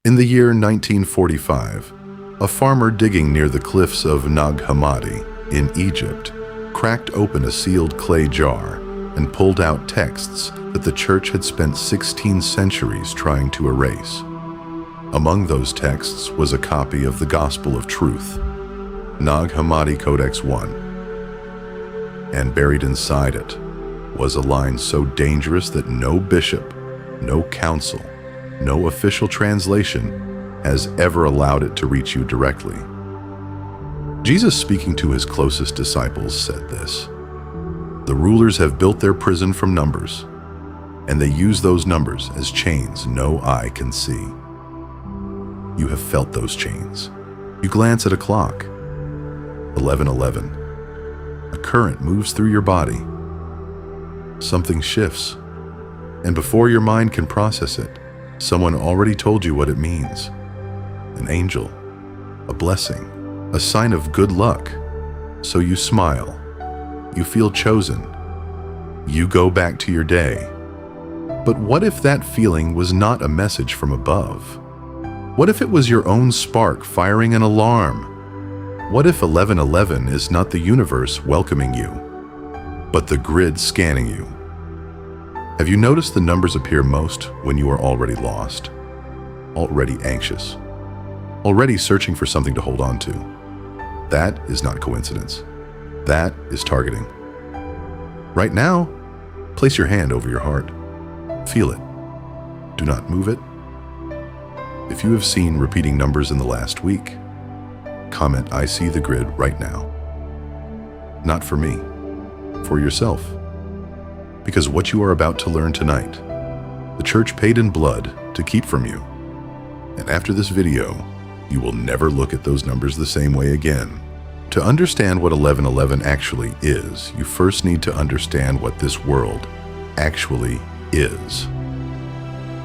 In the year 1945, a farmer digging near the cliffs of Nag Hammadi in Egypt cracked open a sealed clay jar and pulled out texts that the church had spent 16 centuries trying to erase. Among those texts was a copy of the Gospel of Truth, Nag Hammadi Codex I. And buried inside it was a line so dangerous that no bishop, no council, no official translation has ever allowed it to reach you directly. Jesus, speaking to his closest disciples, said this: "The rulers have built their prison from numbers, and they use those numbers as chains no eye can see." You have felt those chains. You glance at a clock, 11:11. A current moves through your body. Something shifts, and before your mind can process it, someone already told you what it means. An angel, a blessing, a sign of good luck. So you smile. You feel chosen. You go back to your day. But what if that feeling was not a message from above? What if it was your own spark firing an alarm? What if 11:11 is not the universe welcoming you, but the grid scanning you? Have you noticed the numbers appear most when you are already lost, already anxious, already searching for something to hold on to? That is not coincidence. That is targeting. Right now, place your hand over your heart. Feel it. Do not move it. If you have seen repeating numbers in the last week, comment, "I see the grid right now." Not for me, for yourself. Because what you are about to learn tonight, the church paid in blood to keep from you. And after this video, you will never look at those numbers the same way again. To understand what 11:11 actually is, you first need to understand what this world actually is.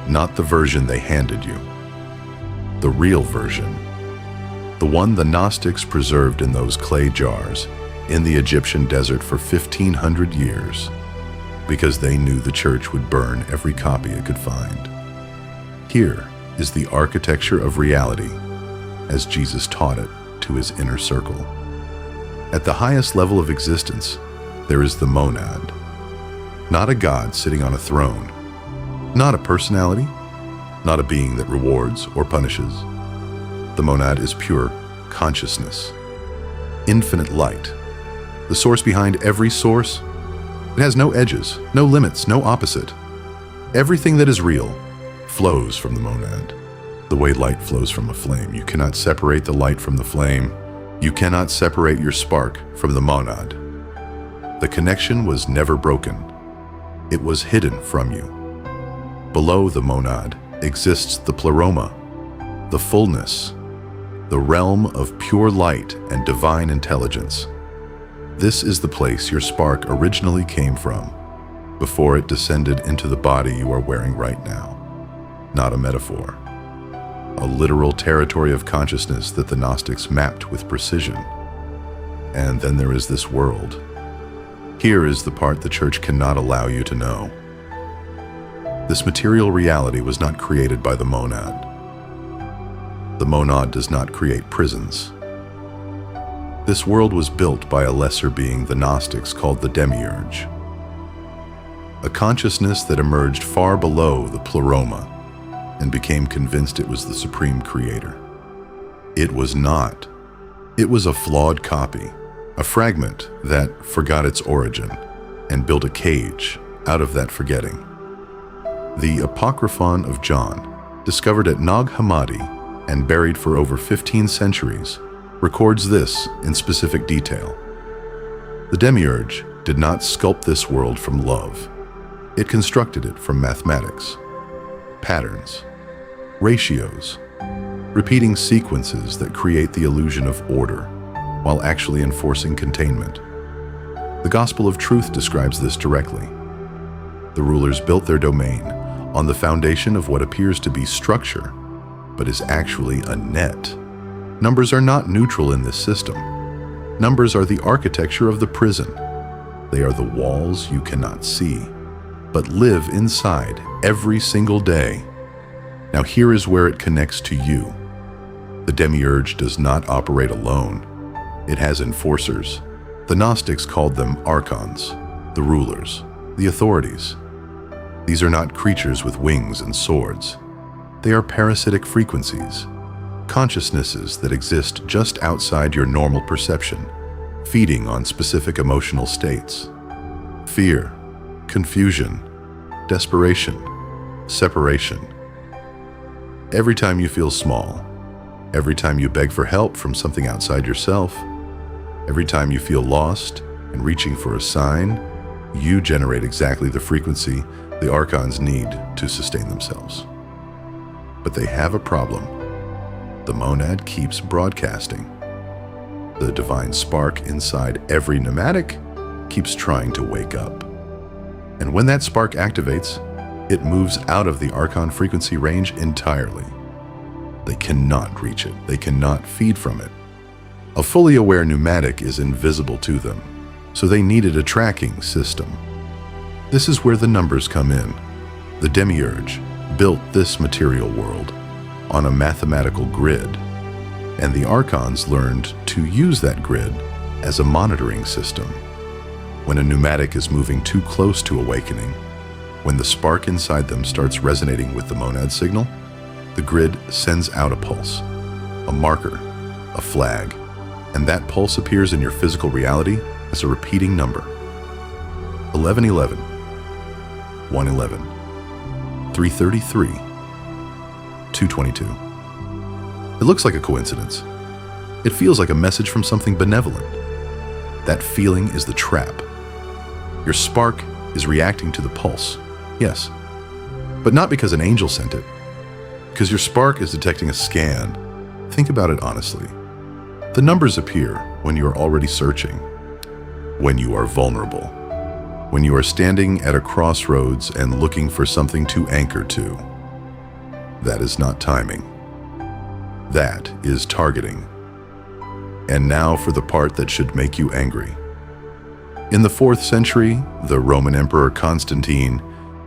Not the version they handed you. The real version. The one the Gnostics preserved in those clay jars in the Egyptian desert for 1,500 years, because they knew the church would burn every copy it could find. Here is the architecture of reality as Jesus taught it to his inner circle. At the highest level of existence, there is the monad. Not a god sitting on a throne, not a personality, not a being that rewards or punishes. The monad is pure consciousness, infinite light, the source behind every source. It has no edges, no limits, no opposite. Everything that is real flows from the monad. The way light flows from a flame. You cannot separate the light from the flame. You cannot separate your spark from the monad. The connection was never broken. It was hidden from you. Below the monad exists the pleroma, the fullness, the realm of pure light and divine intelligence. This is the place your spark originally came from, before it descended into the body you are wearing right now. Not a metaphor. A literal territory of consciousness that the Gnostics mapped with precision. And then there is this world. Here is the part the church cannot allow you to know. This material reality was not created by the monad. The monad does not create prisons. This world was built by a lesser being the Gnostics called the demiurge. A consciousness that emerged far below the pleroma and became convinced it was the supreme creator. It was not. It was a flawed copy, a fragment that forgot its origin and built a cage out of that forgetting. The Apocryphon of John, discovered at Nag Hammadi and buried for over 15 centuries, records this in specific detail. The demiurge did not sculpt this world from love. It constructed it from mathematics, patterns, ratios, repeating sequences that create the illusion of order while actually enforcing containment. The Gospel of Truth describes this directly. The rulers built their domain on the foundation of what appears to be structure, but is actually a net. Numbers are not neutral in this system. Numbers are the architecture of the prison. They are the walls you cannot see, but live inside every single day. Now here is where it connects to you. The demiurge does not operate alone. It has enforcers. The Gnostics called them Archons, the rulers, the authorities. These are not creatures with wings and swords. They are parasitic frequencies, consciousnesses that exist just outside your normal perception, feeding on specific emotional states. Fear, confusion, desperation, separation. Every time you feel small, every time you beg for help from something outside yourself, every time you feel lost and reaching for a sign, you generate exactly the frequency the Archons need to sustain themselves. But they have a problem. The monad keeps broadcasting. The divine spark inside every pneumatic keeps trying to wake up. And when that spark activates, it moves out of the Archon frequency range entirely. They cannot reach it. They cannot feed from it. A fully aware pneumatic is invisible to them, so they needed a tracking system. This is where the numbers come in. The demiurge built this material world on a mathematical grid, and the Archons learned to use that grid as a monitoring system. When a pneumatic is moving too close to awakening, when the spark inside them starts resonating with the monad signal, the grid sends out a pulse, a marker, a flag, and that pulse appears in your physical reality as a repeating number. 1111, 111, 333, 222. It looks like a coincidence. It feels like a message from something benevolent. That feeling is the trap. Your spark is reacting to the pulse, yes, but not because an angel sent it, because your spark is detecting a scan. Think about it honestly. The numbers appear when you are already searching, when you are vulnerable, when you are standing at a crossroads and looking for something to anchor to. That is not timing. That is targeting. And now for the part that should make you angry. In the 4th century, the Roman Emperor Constantine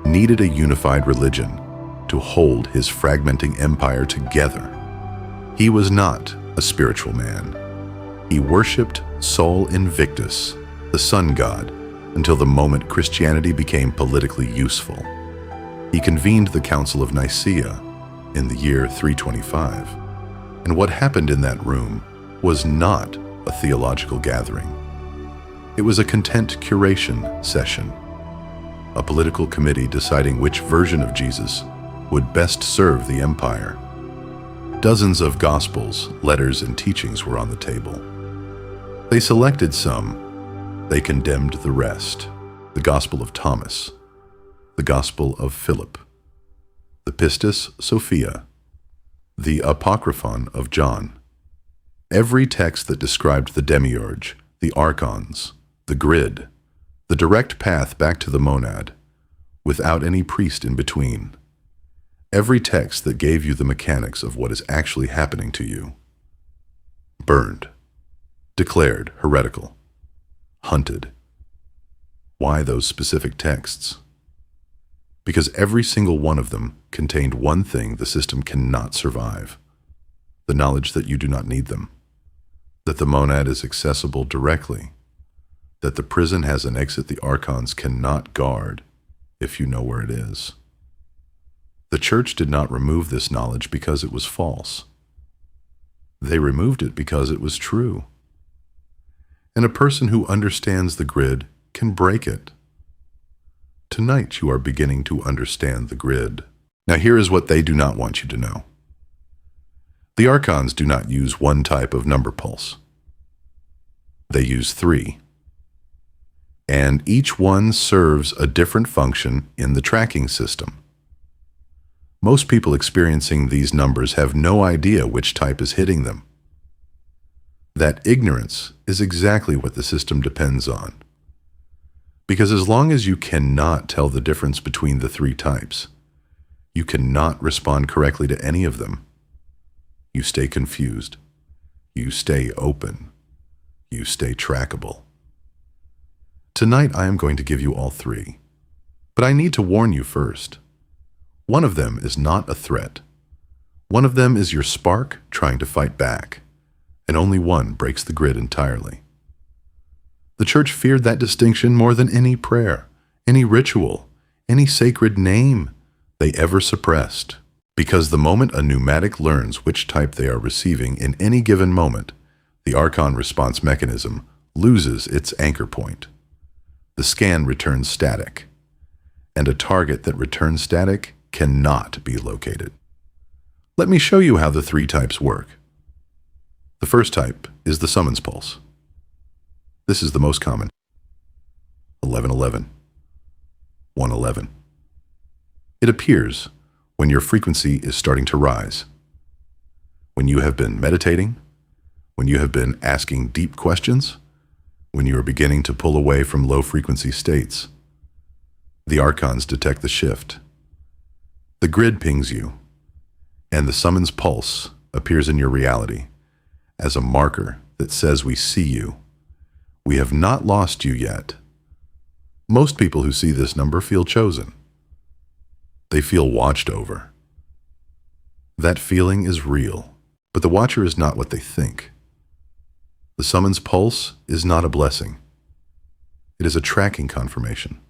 needed a unified religion to hold his fragmenting empire together. He was not a spiritual man. He worshipped Sol Invictus, the sun god, until the moment Christianity became politically useful. He convened the Council of Nicaea in the year 325, and what happened in that room was not a theological gathering. It was a content curation session, a political committee deciding which version of Jesus would best serve the empire. Dozens of gospels, letters, and teachings were on the table. They selected some, they condemned the rest. The Gospel of Thomas, the Gospel of Philip, the Pistis Sophia, the Apocryphon of John. Every text that described the demiurge, the archons, the grid, the direct path back to the monad, without any priest in between. Every text that gave you the mechanics of what is actually happening to you. Burned, declared heretical, hunted. Why those specific texts? Because every single one of them contained one thing the system cannot survive: the knowledge that you do not need them, that the monad is accessible directly, that the prison has an exit the archons cannot guard if you know where it is. The church did not remove this knowledge because it was false. They removed it because it was true. And a person who understands the grid can break it. Tonight you are beginning to understand the grid. Now here is what they do not want you to know. The archons do not use one type of number pulse. They use 3. And each one serves a different function in the tracking system. Most people experiencing these numbers have no idea which type is hitting them. That ignorance is exactly what the system depends on. Because as long as you cannot tell the difference between the 3 types, you cannot respond correctly to any of them. You stay confused. You stay open. You stay trackable. Tonight I am going to give you all 3, but I need to warn you first. One of them is not a threat. One of them is your spark trying to fight back, and only one breaks the grid entirely. The Church feared that distinction more than any prayer, any ritual, any sacred name they ever suppressed. Because the moment a pneumatic learns which type they are receiving in any given moment, the Archon response mechanism loses its anchor point. The scan returns static, and a target that returns static cannot be located. Let me show you how the three types work. The first type is the summons pulse. This is the most common. 1111. 111. It appears when your frequency is starting to rise. When you have been meditating, when you have been asking deep questions, when you are beginning to pull away from low-frequency states. The Archons detect the shift. The grid pings you, and the summons pulse appears in your reality as a marker that says we see you. We have not lost you yet. Most people who see this number feel chosen. They feel watched over. That feeling is real, but the watcher is not what they think. The summons pulse is not a blessing. It is a tracking confirmation.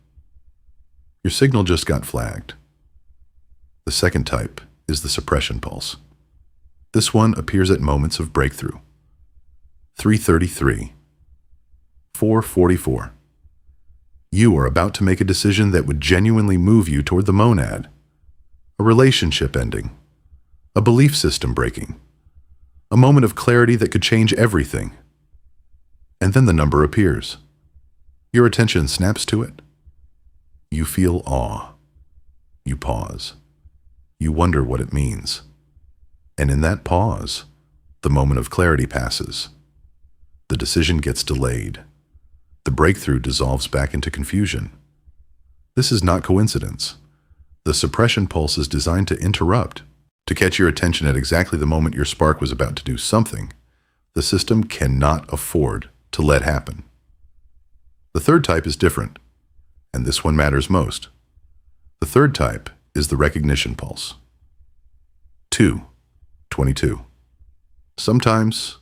Your signal just got flagged. The second type is the suppression pulse. This one appears at moments of breakthrough. 3:33. 4:44. You are about to make a decision that would genuinely move you toward the monad. A relationship ending. A belief system breaking. A moment of clarity that could change everything. And then the number appears. Your attention snaps to it. You feel awe. You pause. You wonder what it means. And in that pause, the moment of clarity passes. The decision gets delayed. The breakthrough dissolves back into confusion. This is not coincidence. The suppression pulse is designed to interrupt, to catch your attention at exactly the moment your spark was about to do something. The system cannot afford to let happen. The third type is different, and this one matters most. The third type is the recognition pulse. 2:22. Sometimes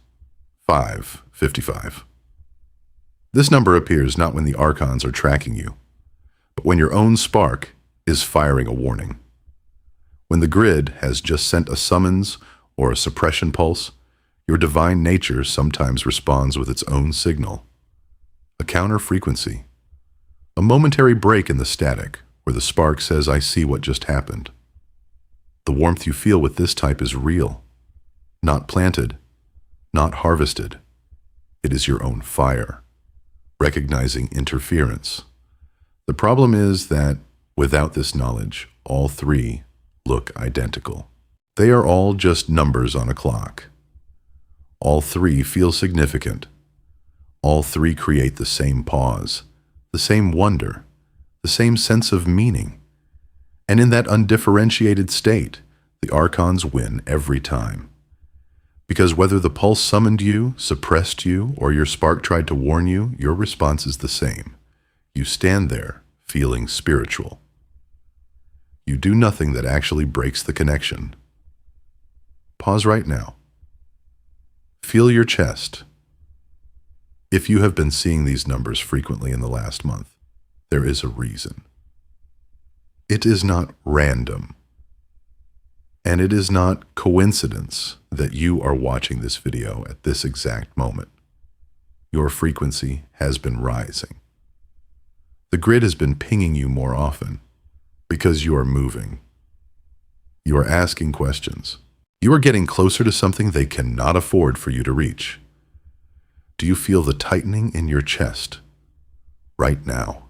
5:55. This number appears not when the Archons are tracking you, but when your own spark is firing a warning. When the grid has just sent a summons or a suppression pulse, your divine nature sometimes responds with its own signal. A counter frequency. A momentary break in the static where the spark says, I see what just happened. The warmth you feel with this type is real. Not planted, not harvested. It is your own fire, recognizing interference. The problem is that without this knowledge, all three look identical. They are all just numbers on a clock. All three feel significant. All three create the same pause, the same wonder, the same sense of meaning. And in that undifferentiated state, the Archons win every time. Because whether the pulse summoned you, suppressed you, or your spark tried to warn you, your response is the same. You stand there, feeling spiritual. You do nothing that actually breaks the connection. Pause right now. Feel your chest. If you have been seeing these numbers frequently in the last month, there is a reason. It is not random. And it is not coincidence that you are watching this video at this exact moment. Your frequency has been rising. The grid has been pinging you more often because you are moving. You are asking questions. You are getting closer to something they cannot afford for you to reach. Do you feel the tightening in your chest right now?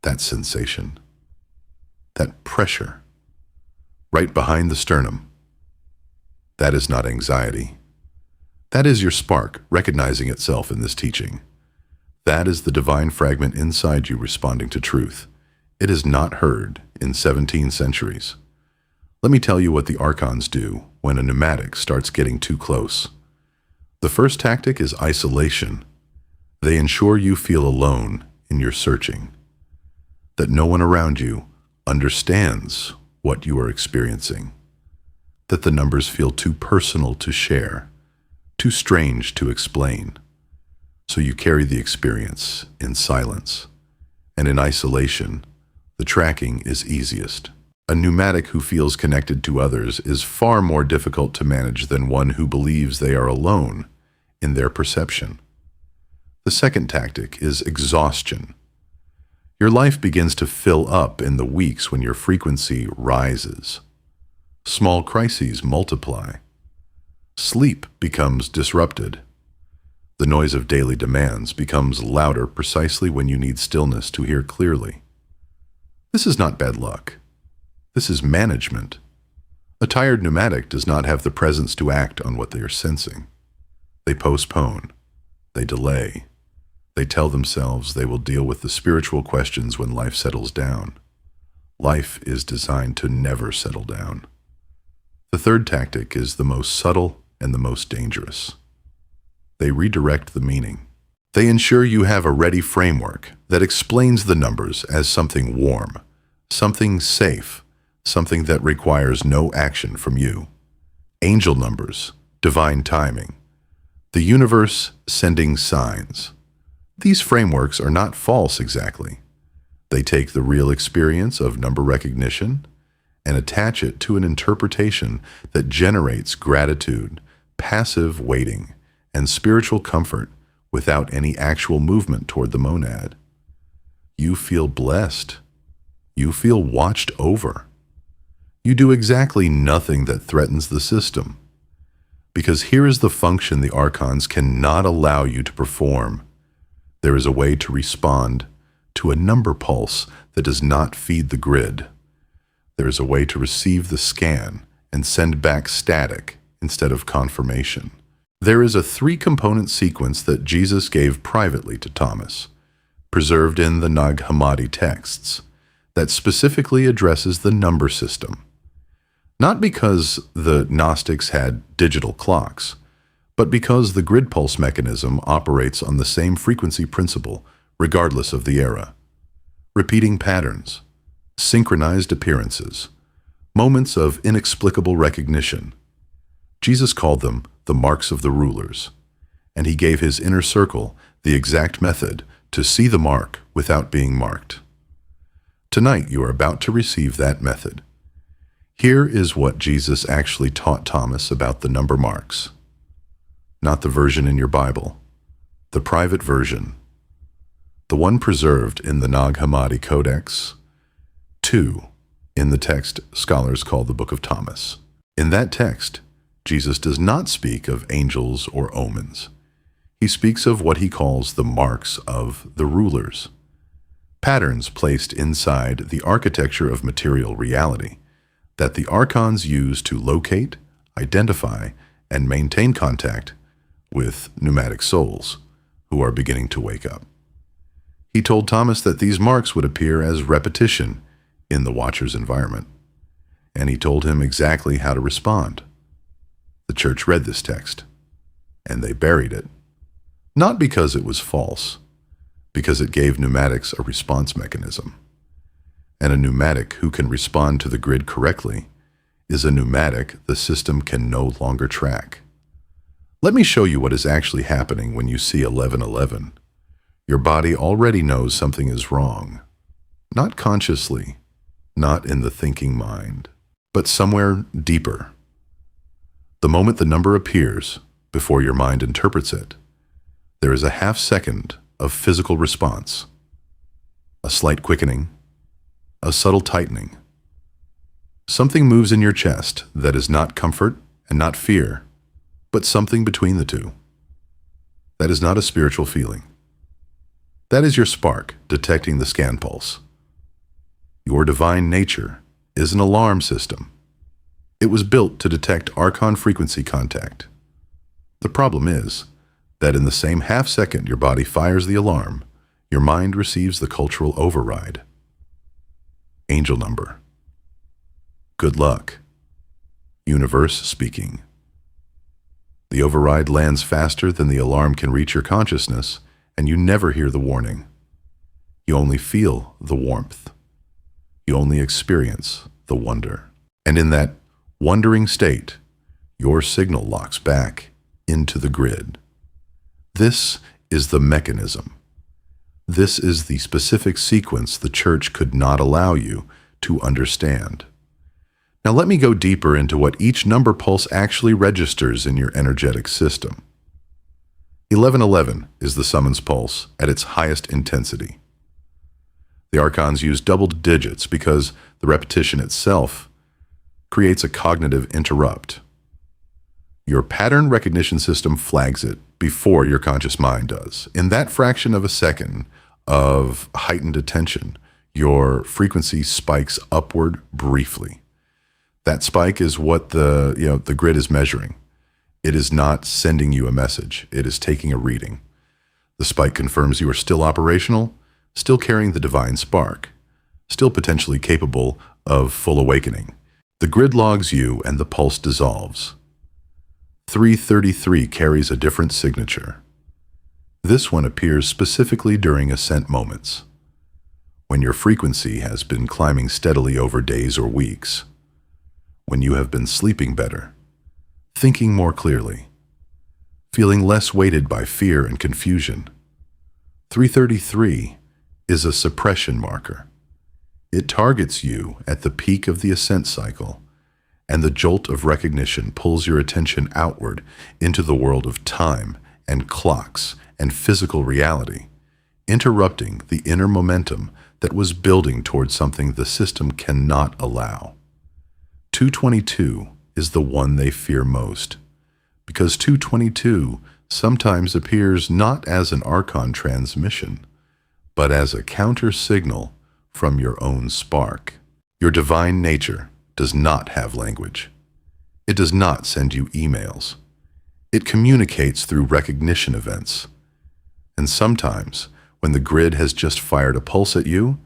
That sensation, that pressure right behind the sternum. That is not anxiety. That is your spark recognizing itself in this teaching. That is the divine fragment inside you responding to truth. It is not heard in 17 centuries. Let me tell you what the Archons do when a pneumatic starts getting too close. The first tactic is isolation. They ensure you feel alone in your searching, that no one around you understands what you are experiencing. that the numbers feel too personal to share, too strange to explain. So you carry the experience in silence, and in isolation, the tracking is easiest. A pneumatic who feels connected to others is far more difficult to manage than one who believes they are alone in their perception. The second tactic is exhaustion. Your life begins to fill up in the weeks when your frequency rises. Small crises multiply. Sleep becomes disrupted. The noise of daily demands becomes louder precisely when you need stillness to hear clearly. This is not bad luck. This is management. A tired pneumatic does not have the presence to act on what they are sensing. They postpone. They delay. They tell themselves they will deal with the spiritual questions when life settles down. Life is designed to never settle down. The third tactic is the most subtle and the most dangerous. They redirect the meaning. They ensure you have a ready framework that explains the numbers as something warm, something safe, something that requires no action from you. Angel numbers, divine timing, the universe sending signs. These frameworks are not false exactly. They take the real experience of number recognition and attach it to an interpretation that generates gratitude, passive waiting, and spiritual comfort without any actual movement toward the monad. You feel blessed. You feel watched over. You do exactly nothing that threatens the system. Because here is the function the Archons cannot allow you to perform. There is a way to respond to a number pulse that does not feed the grid. There is a way to receive the scan and send back static instead of confirmation. There is a three-component sequence that Jesus gave privately to Thomas, preserved in the Nag Hammadi texts, that specifically addresses the number system. Not because the Gnostics had digital clocks, but because the grid pulse mechanism operates on the same frequency principle, regardless of the era. Repeating patterns, synchronized appearances, moments of inexplicable recognition. Jesus called them the marks of the rulers, and he gave his inner circle the exact method to see the mark without being marked. Tonight you are about to receive that method. Here is what Jesus actually taught Thomas about the number marks. Not the version in your Bible, the private version, the one preserved in the Nag Hammadi Codex, 2 in the text scholars call the Book of Thomas. In that text, Jesus does not speak of angels or omens. He speaks of what he calls the marks of the rulers, patterns placed inside the architecture of material reality that the Archons use to locate, identify, and maintain contact with pneumatic souls who are beginning to wake up. He told Thomas that these marks would appear as repetition in the Watcher's environment, and he told him exactly how to respond. The church read this text, and they buried it, not because it was false, because it gave pneumatics a response mechanism. And a pneumatic who can respond to the grid correctly is a pneumatic the system can no longer track. Let me show you what is actually happening when you see 1111. Your body already knows something is wrong. Not consciously, not in the thinking mind, but somewhere deeper. The moment the number appears, before your mind interprets it, there is a half second of physical response. A slight quickening, a subtle tightening. Something moves in your chest that is not comfort and not fear, but something between the two. That is not a spiritual feeling. That is your spark detecting the scan pulse. Your divine nature is an alarm system. It was built to detect Archon frequency contact. The problem is that in the same half second your body fires the alarm, your mind receives the cultural override. Angel number. Good luck. Universe speaking. The override lands faster than the alarm can reach your consciousness, and you never hear the warning. You only feel the warmth. You only experience the wonder. And in that wandering state, your signal locks back into the grid. This is the mechanism. This is the specific sequence the Church could not allow you to understand. Now let me go deeper into what each number pulse actually registers in your energetic system. 1111 is the summons pulse at its highest intensity. The Archons use double digits because the repetition itself creates a cognitive interrupt. Your pattern recognition system flags it before your conscious mind does. In that fraction of a second of heightened attention, your frequency spikes upward briefly. That spike is what the grid is measuring. It is not sending you a message. It is taking a reading. The spike confirms you are still operational, still carrying the divine spark, still potentially capable of full awakening. The grid logs you and the pulse dissolves. 333 carries a different signature. This one appears specifically during ascent moments, when your frequency has been climbing steadily over days or weeks, when you have been sleeping better, thinking more clearly, feeling less weighted by fear and confusion. 333 is a suppression marker. It targets you at the peak of the ascent cycle, and the jolt of recognition pulls your attention outward into the world of time and clocks and physical reality, interrupting the inner momentum that was building towards something the system cannot allow. 222 is the one they fear most, because 222 sometimes appears not as an Archon transmission, but as a counter signal from your own spark. Your divine nature does not have language. It does not send you emails. It communicates through recognition events. And sometimes, when the grid has just fired a pulse at you,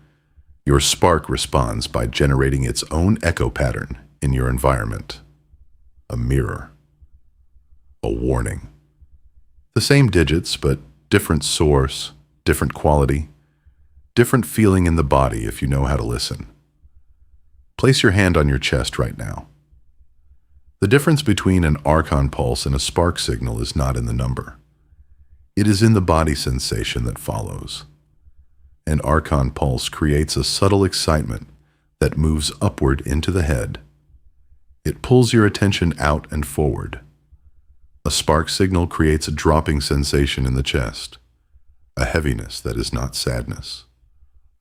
your spark responds by generating its own echo pattern in your environment. A mirror. A warning. The same digits, but different source, different quality, different feeling in the body if you know how to listen. Place your hand on your chest right now. The difference between an Archon pulse and a spark signal is not in the number. It is in the body sensation that follows. An Archon pulse creates a subtle excitement that moves upward into the head. It pulls your attention out and forward. A spark signal creates a dropping sensation in the chest, a heaviness that is not sadness,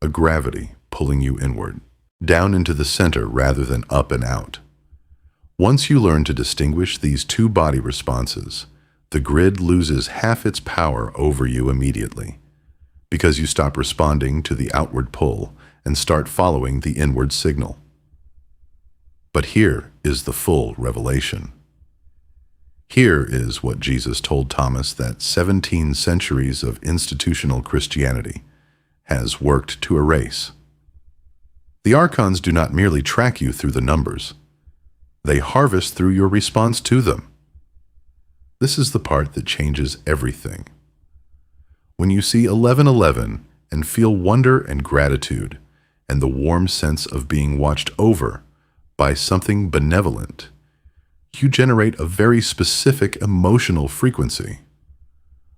a gravity pulling you inward, down into the center rather than up and out. Once you learn to distinguish these two body responses, the grid loses half its power over you immediately, because you stop responding to the outward pull and start following the inward signal. But here is the full revelation. Here is what Jesus told Thomas that 17 centuries of institutional Christianity has worked to erase. The Archons do not merely track you through the numbers. They harvest through your response to them. This is the part that changes everything. When you see 1111 and feel wonder and gratitude and the warm sense of being watched over by something benevolent, you generate a very specific emotional frequency,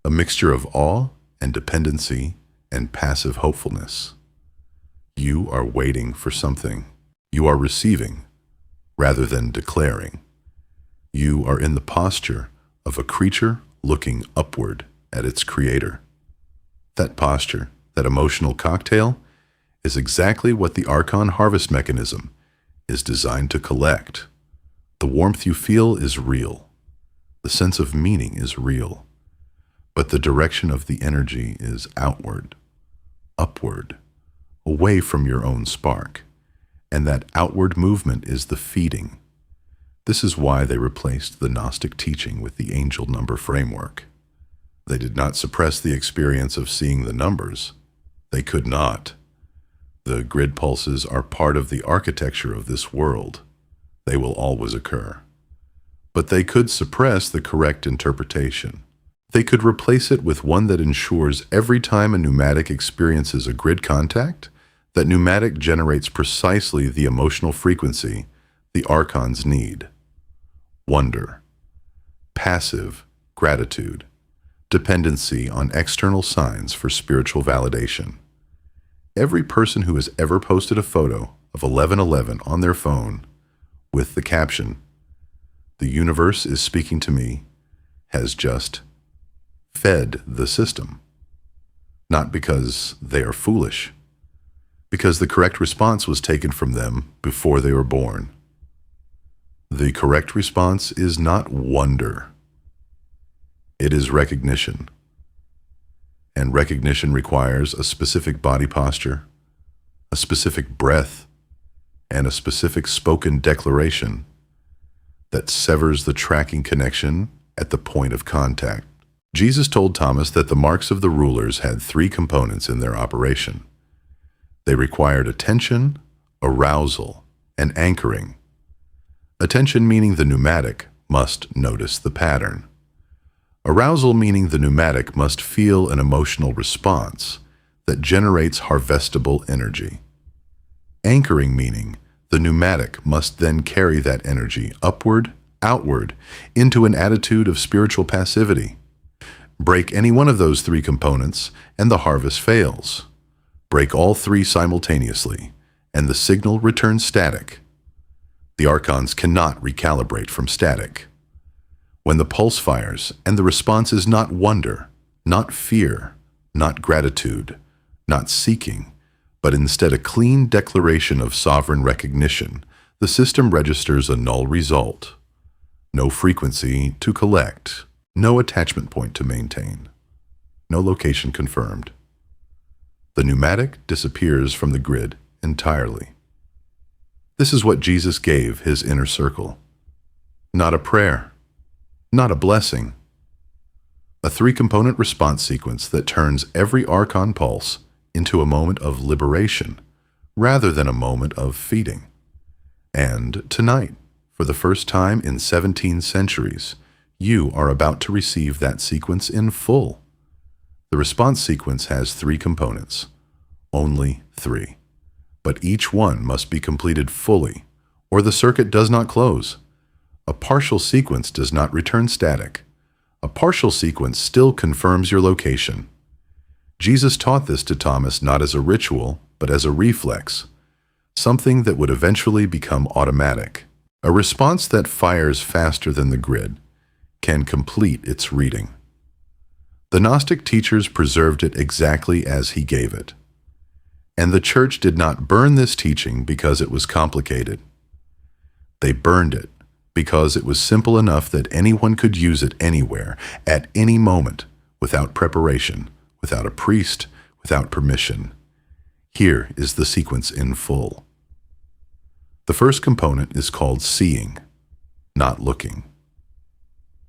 a mixture of awe and dependency and passive hopefulness. You are waiting for something. You are receiving rather than declaring. You are in the posture of a creature looking upward at its creator. That posture, that emotional cocktail, is exactly what the Archon harvest mechanism is designed to collect. The warmth you feel is real. The sense of meaning is real. But the direction of the energy is outward, upward, away from your own spark. And that outward movement is the feeding. This is why they replaced the Gnostic teaching with the angel number framework. They did not suppress the experience of seeing the numbers. They could not. The grid pulses are part of the architecture of this world. They will always occur. But they could suppress the correct interpretation. They could replace it with one that ensures every time a pneumatic experiences a grid contact, that pneumatic generates precisely the emotional frequency the Archons need: wonder, passive gratitude, dependency on external signs for spiritual validation. Every person who has ever posted a photo of 11:11 on their phone with the caption, "The universe is speaking to me," has just fed the system. Not because they are foolish, because the correct response was taken from them before they were born. The correct response is not wonder. It is recognition. And recognition requires a specific body posture, a specific breath, and a specific spoken declaration that severs the tracking connection at the point of contact. Jesus told Thomas that the marks of the rulers had three components in their operation. They required attention, arousal, and anchoring. Attention meaning the pneumatic must notice the pattern. Arousal meaning the pneumatic must feel an emotional response that generates harvestable energy. Anchoring meaning the pneumatic must then carry that energy upward, outward, into an attitude of spiritual passivity. Break any one of those three components, and the harvest fails. Break all three simultaneously, and the signal returns static. The Archons cannot recalibrate from static. When the pulse fires, and the response is not wonder, not fear, not gratitude, not seeking, but instead a clean declaration of sovereign recognition, the system registers a null result. No frequency to collect, no attachment point to maintain, no location confirmed. The pneumatic disappears from the grid entirely. This is what Jesus gave his inner circle. Not a prayer, not a blessing. A three-component response sequence that turns every Archon pulse into a moment of liberation rather than a moment of feeding. And tonight, for the first time in 17 centuries, you are about to receive that sequence in full. The response sequence has three components, only three, but each one must be completed fully, or the circuit does not close. A partial sequence does not return static. A partial sequence still confirms your location. Jesus taught this to Thomas not as a ritual, but as a reflex, something that would eventually become automatic. A response that fires faster than the grid can complete its reading. The Gnostic teachers preserved it exactly as he gave it. And the church did not burn this teaching because it was complicated. They burned it because it was simple enough that anyone could use it anywhere, at any moment, without preparation, without a priest, without permission. Here is the sequence in full. The first component is called seeing, not looking.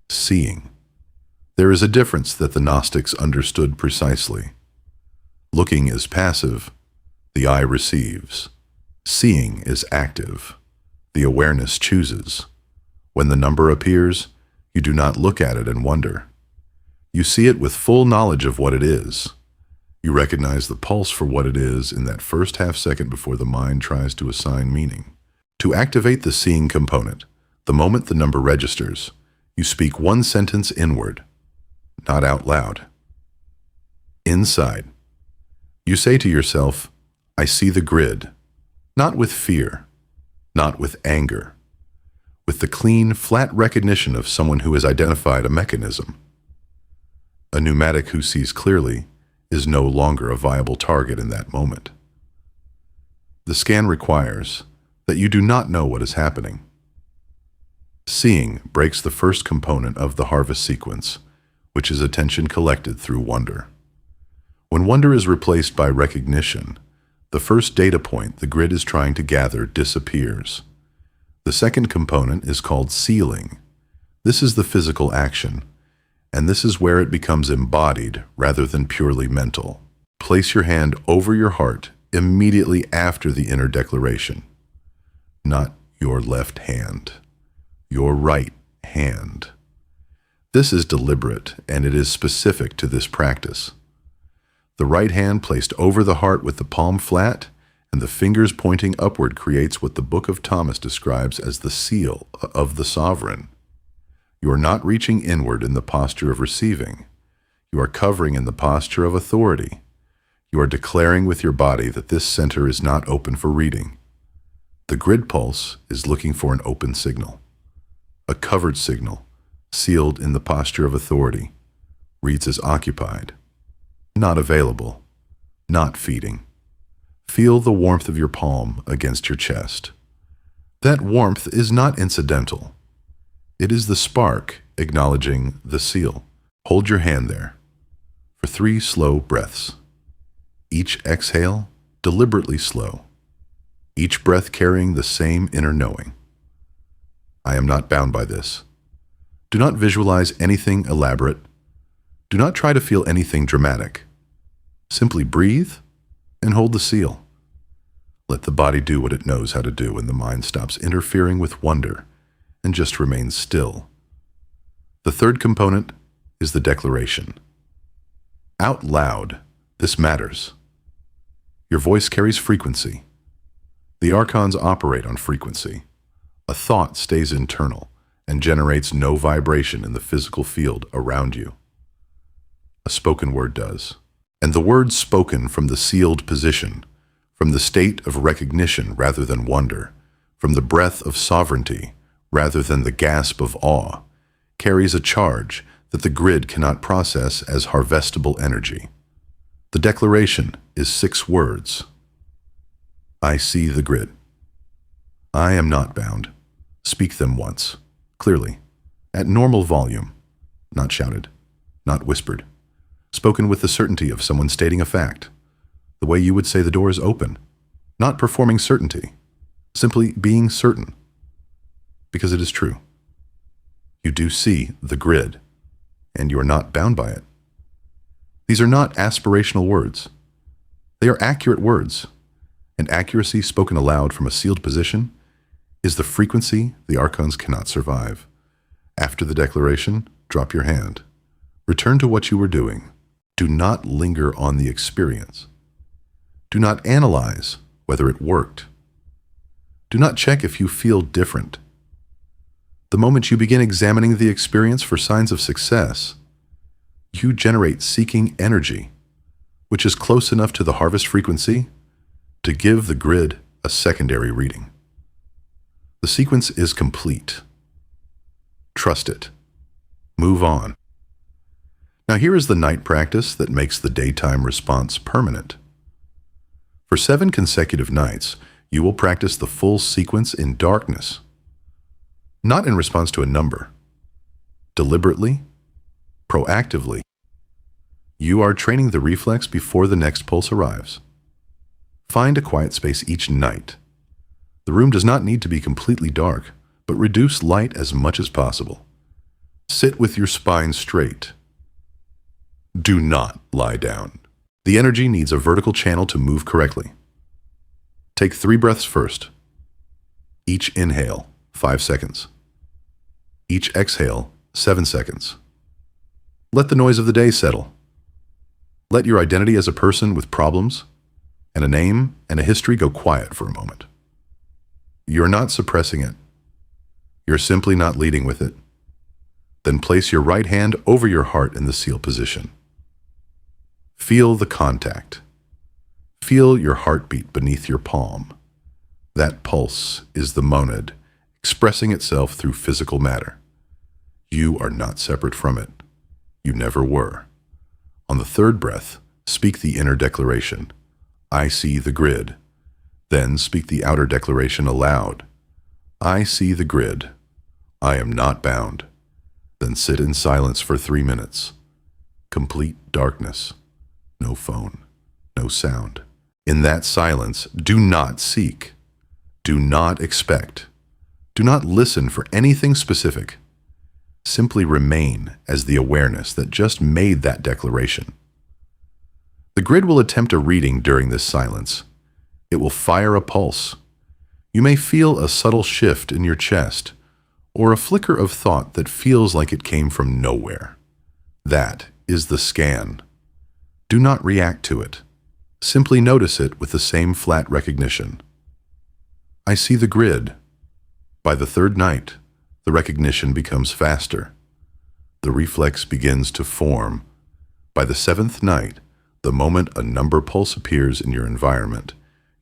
Seeing. There is a difference that the Gnostics understood precisely. Looking is passive, the eye receives. Seeing is active, the awareness chooses. When the number appears, you do not look at it and wonder. You see it with full knowledge of what it is. You recognize the pulse for what it is in that first half second before the mind tries to assign meaning. To activate the seeing component, the moment the number registers, you speak one sentence inward, not out loud. Inside. You say to yourself, "I see the grid," not with fear, not with anger, with the clean, flat recognition of someone who has identified a mechanism. A pneumatic who sees clearly is no longer a viable target in that moment. The scan requires that you do not know what is happening. Seeing breaks the first component of the harvest sequence, which is attention collected through wonder. When wonder is replaced by recognition, the first data point the grid is trying to gather disappears. The second component is called sealing. This is the physical action, and this is where it becomes embodied rather than purely mental. Place your hand over your heart immediately after the inner declaration. Not your left hand, your right hand. This is deliberate, and it is specific to this practice. The right hand placed over the heart with the palm flat, and the fingers pointing upward creates what the Book of Thomas describes as the seal of the sovereign. You are not reaching inward in the posture of receiving. You are covering in the posture of authority. You are declaring with your body that this center is not open for reading. The grid pulse is looking for an open signal. A covered signal, sealed in the posture of authority, reads as occupied, not available, not feeding. Feel the warmth of your palm against your chest. That warmth is not incidental. It is the spark acknowledging the seal. Hold your hand there for 3 slow breaths. Each exhale deliberately slow. Each breath carrying the same inner knowing. I am not bound by this. Do not visualize anything elaborate. Do not try to feel anything dramatic. Simply breathe and hold the seal. Let the body do what it knows how to do when the mind stops interfering with wonder and just remains still. The third component is the declaration. Out loud, this matters. Your voice carries frequency. The archons operate on frequency. A thought stays internal and generates no vibration in the physical field around you. A spoken word does. And the word spoken from the sealed position, from the state of recognition rather than wonder, from the breath of sovereignty rather than the gasp of awe, carries a charge that the grid cannot process as harvestable energy. The declaration is 6 words. I see the grid. I am not bound. Speak them once, clearly, at normal volume, not shouted, not whispered, spoken with the certainty of someone stating a fact, the way you would say the door is open, not performing certainty, simply being certain, because it is true. You do see the grid, and you are not bound by it. These are not aspirational words. They are accurate words, and accuracy spoken aloud from a sealed position is the frequency the archons cannot survive. After the declaration, drop your hand. Return to what you were doing. Do not linger on the experience. Do not analyze whether it worked. Do not check if you feel different. The moment you begin examining the experience for signs of success, you generate seeking energy, which is close enough to the harvest frequency to give the grid a secondary reading. The sequence is complete. Trust it. Move on. Now here is the night practice that makes the daytime response permanent. For 7 consecutive nights, you will practice the full sequence in darkness, not in response to a number. Deliberately, proactively, you are training the reflex before the next pulse arrives. Find a quiet space each night. The room does not need to be completely dark, but reduce light as much as possible. Sit with your spine straight. Do not lie down. The energy needs a vertical channel to move correctly. Take 3 breaths first. Each inhale, 5 seconds. Each exhale, 7 seconds. Let the noise of the day settle. Let your identity as a person with problems and a name and a history go quiet for a moment. You're not suppressing it. You're simply not leading with it. Then place your right hand over your heart in the seal position. Feel the contact. Feel your heartbeat beneath your palm. That pulse is the monad, expressing itself through physical matter. You are not separate from it. You never were. On the 3rd breath, speak the inner declaration. I see the grid. Then speak the outer declaration aloud. I see the grid. I am not bound. Then sit in silence for 3 minutes. Complete darkness. No phone. No sound. In that silence, do not seek. Do not expect. Do not listen for anything specific. Simply remain as the awareness that just made that declaration. The grid will attempt a reading during this silence. It will fire a pulse. You may feel a subtle shift in your chest, or a flicker of thought that feels like it came from nowhere. That is the scan. Do not react to it. Simply notice it with the same flat recognition. I see the grid. By the third night, the recognition becomes faster. The reflex begins to form. By the seventh night, the moment a number pulse appears in your environment,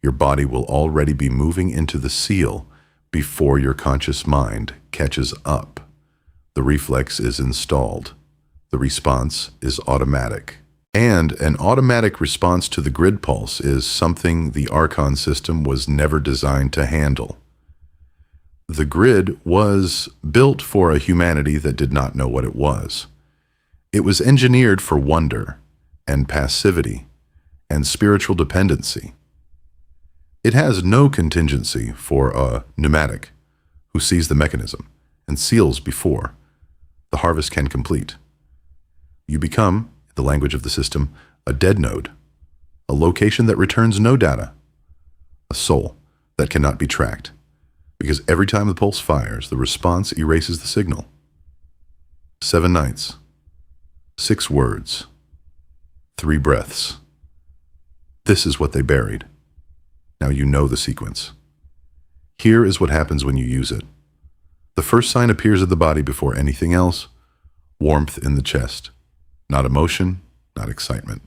your body will already be moving into the seal before your conscious mind catches up. The reflex is installed. The response is automatic. And an automatic response to the grid pulse is something the Archon system was never designed to handle. The grid was built for a humanity that did not know what it was. It was engineered for wonder and passivity and spiritual dependency. It has no contingency for a pneumatic who sees the mechanism and seals before the harvest can complete. You become, in the language of the system, a dead node, a location that returns no data, a soul that cannot be tracked, because every time the pulse fires, the response erases the signal. 7 nights, 6 words, 3 breaths. This is what they buried. Now you know the sequence. Here is what happens when you use it. The first sign appears in the body before anything else: warmth in the chest. Not emotion, not excitement.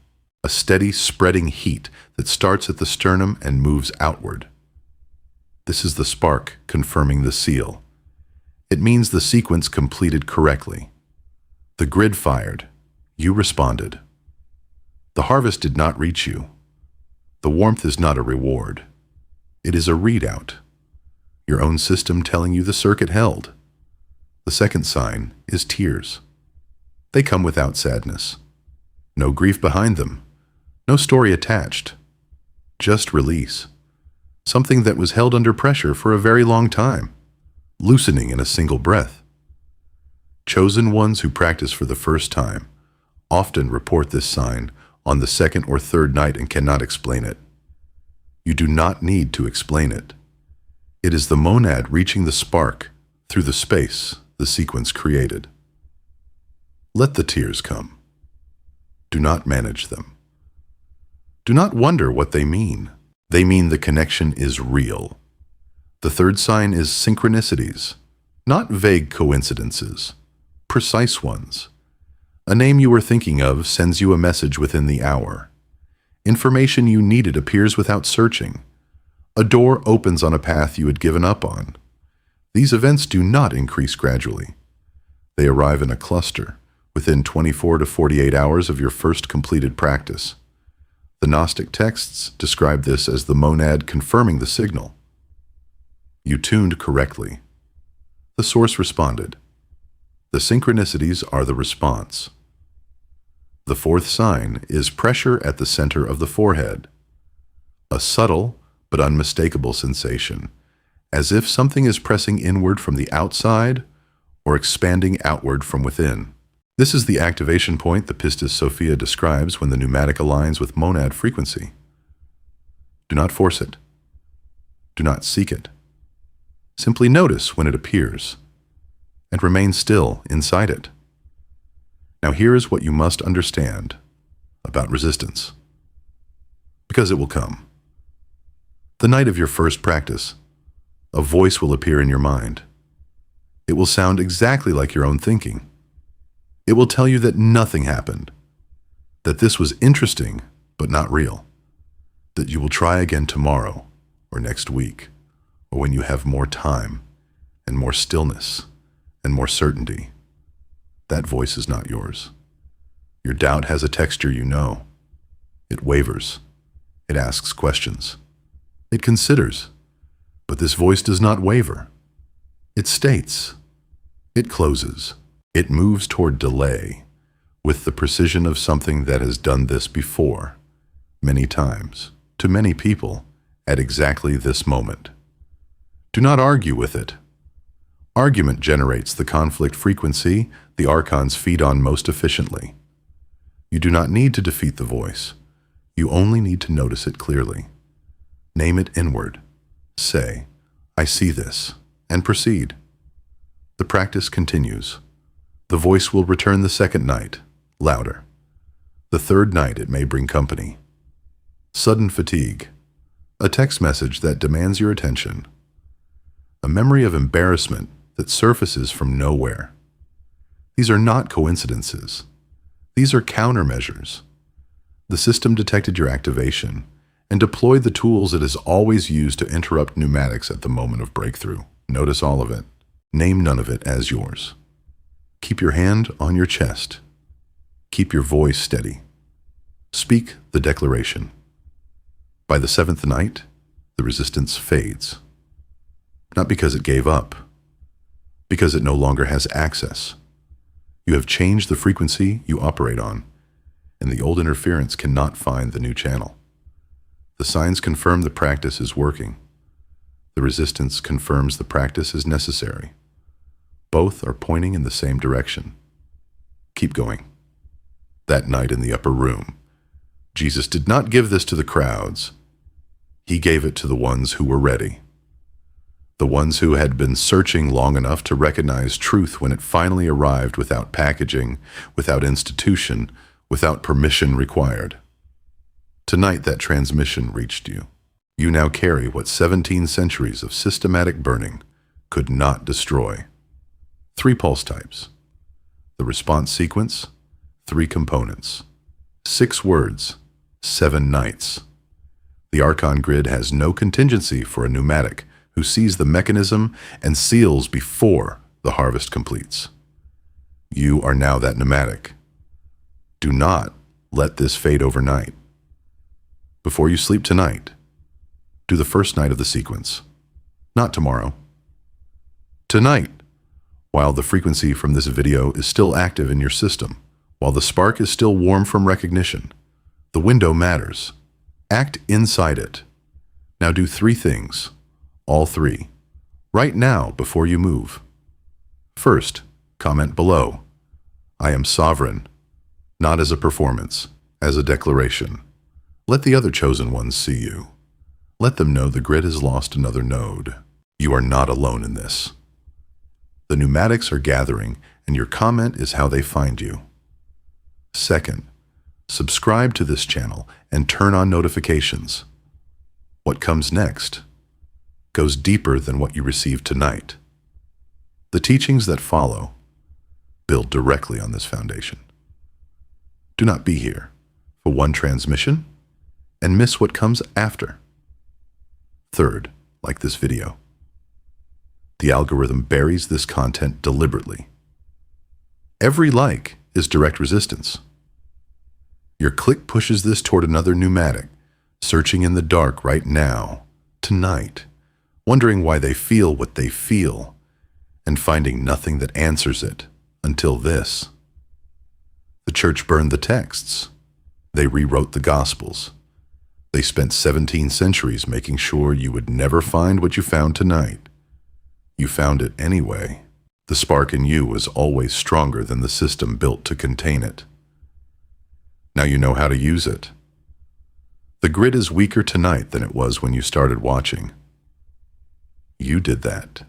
A steady spreading heat that starts at the sternum and moves outward. This is the spark confirming the seal. It means the sequence completed correctly. The grid fired. You responded. The harvest did not reach you. The warmth is not a reward. It is a readout. Your own system telling you the circuit held. The second sign is tears. They come without sadness. No grief behind them. No story attached. Just release. Something that was held under pressure for a very long time, loosening in a single breath. Chosen ones who practice for the first time often report this sign on the second or third night and cannot explain it. You do not need to explain it. It is the monad reaching the spark through the space the sequence created. Let the tears come. Do not manage them. Do not wonder what they mean. They mean the connection is real. The third sign is synchronicities, not vague coincidences, precise ones. A name you were thinking of sends you a message within the hour. Information you needed appears without searching. A door opens on a path you had given up on. These events do not increase gradually. They arrive in a cluster within 24 to 48 hours of your first completed practice. The Gnostic texts describe this as the monad confirming the signal. You tuned correctly. The source responded. The synchronicities are the response. The fourth sign is pressure at the center of the forehead. A subtle but unmistakable sensation, as if something is pressing inward from the outside or expanding outward from within. This is the activation point the Pistis Sophia describes when the pneumatic aligns with monad frequency. Do not force it. Do not seek it. Simply notice when it appears, and remain still inside it. Now here is what you must understand about resistance, because it will come. The night of your first practice, a voice will appear in your mind. It will sound exactly like your own thinking. It will tell you that nothing happened, that this was interesting but not real, that you will try again tomorrow or next week, or when you have more time and more stillness and more certainty. That voice is not yours. Your doubt has a texture you know. It wavers. It asks questions. It considers. But this voice does not waver. It states. It closes. It moves toward delay with the precision of something that has done this before, many times, to many people, at exactly this moment. Do not argue with it. Argument generates the conflict frequency the Archons feed on most efficiently. You do not need to defeat the voice. You only need to notice it clearly. Name it inward. Say, I see this, and proceed. The practice continues. The voice will return the second night, louder. The third night it may bring company. Sudden fatigue. A text message that demands your attention. A memory of embarrassment that surfaces from nowhere. These are not coincidences. These are countermeasures. The system detected your activation and deployed the tools it has always used to interrupt pneumatics at the moment of breakthrough. Notice all of it. Name none of it as yours. Keep your hand on your chest. Keep your voice steady. Speak the declaration. By the seventh night, the resistance fades. Not because it gave up, because it no longer has access. You have changed the frequency you operate on, and the old interference cannot find the new channel. The signs confirm the practice is working. The resistance confirms the practice is necessary. Both are pointing in the same direction. Keep going. That night in the upper room, Jesus did not give this to the crowds. He gave it to the ones who were ready. The ones who had been searching long enough to recognize truth when it finally arrived without packaging, without institution, without permission required. Tonight that transmission reached you. You now carry what 17 centuries of systematic burning could not destroy. 3 pulse types. The response sequence, 3 components. 6 words, 7 nights. The Archon grid has no contingency for a pneumatic who sees the mechanism and seals before the harvest completes. You are now that pneumatic. Do not let this fade overnight. Before you sleep tonight, do the first night of the sequence. Not tomorrow. Tonight, while the frequency from this video is still active in your system, while the spark is still warm from recognition, the window matters. Act inside it. Now do 3 things, all 3, right now before you move. First, comment below. I am sovereign, not as a performance, as a declaration. Let the other chosen ones see you. Let them know the grid has lost another node. You are not alone in this. The pneumatics are gathering, and your comment is how they find you. Second, subscribe to this channel and turn on notifications. What comes next goes deeper than what you received tonight. The teachings that follow build directly on this foundation. Do not be here for one transmission and miss what comes after. Third, like this video, the algorithm buries this content deliberately. Every like is direct resistance. Your click pushes this toward another pneumatic, searching in the dark right now, tonight, wondering why they feel what they feel, and finding nothing that answers it until this. The church burned the texts. They rewrote the Gospels. They spent 17 centuries making sure you would never find what you found tonight. You found it anyway. The spark in you was always stronger than the system built to contain it. Now you know how to use it. The grid is weaker tonight than it was when you started watching. You did that.